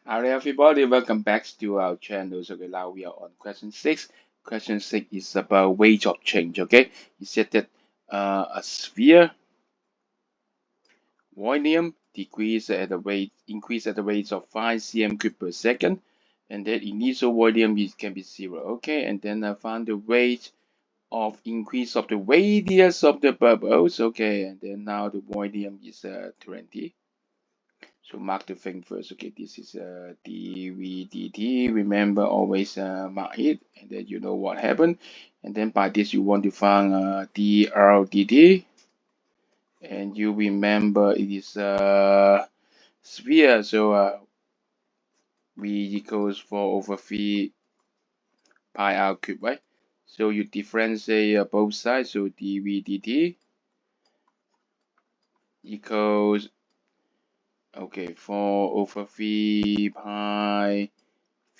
Hi everybody, welcome back to our channel. So okay, now we are on question 6. Question 6 is about rate of change. Okay, it said that a sphere volume increase at the rate of 5 cm cube per second, and that initial volume can be 0. Okay, and then I found the rate of increase of the radius of the bubbles. Okay, and then now the volume is 20. So mark the thing first. Okay, this is DVDT. Remember, always mark it, and then you know what happened. And then by this, you want to find DRDT, and you remember it is sphere. So V equals 4 over 3 pi r cube, right? So you differentiate both sides. So DVDT equals, okay, 4 over 3 pi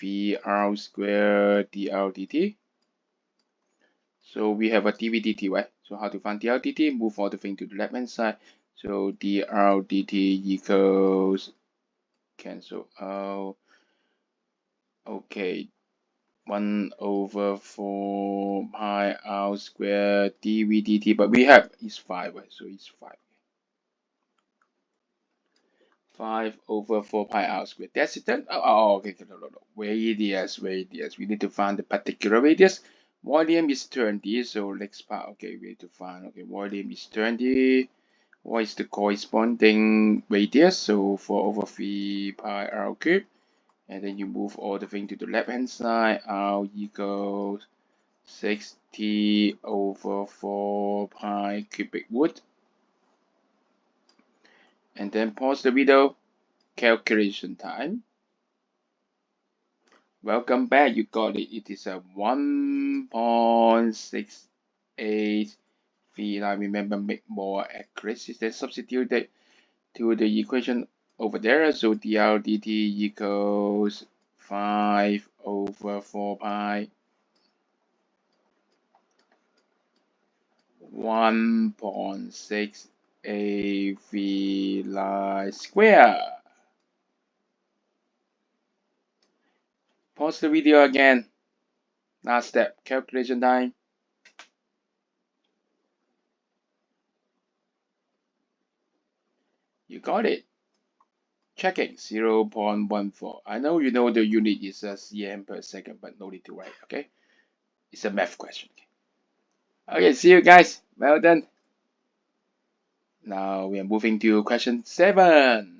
VR squared dRdt. So we have a dvdt, right? So how to find dRdt? Move all the thing to the left hand side. So dRdt equals, cancel out. Okay, 1 over 4 pi r squared dvdt, but we have is 5, right? So it's 5. 5 over 4 pi r squared. That's it then? Okay. No. Radius. We need to find the particular radius. Volume is 20, so next part. Okay, we need to find. Okay, volume is 20. What is the corresponding radius? So 4 over 3 pi r cube. And then you move all the thing to the left hand side. R equals 60 over 4 pi cubic root. And then pause the video. Calculation time. Welcome back. You got it. It is a 1.68 feet. I remember, make more accurate. Then substitute that to the equation over there. So dRdt equals 5 over 4 pi 1.68 v line square. Pause the video again. Last step, calculation time. You got it. Checking 0.14. I know you know the unit is cm per second, but no need to write, okay? It's a math question. Okay, see you guys. Well done. Now we are moving to question 7.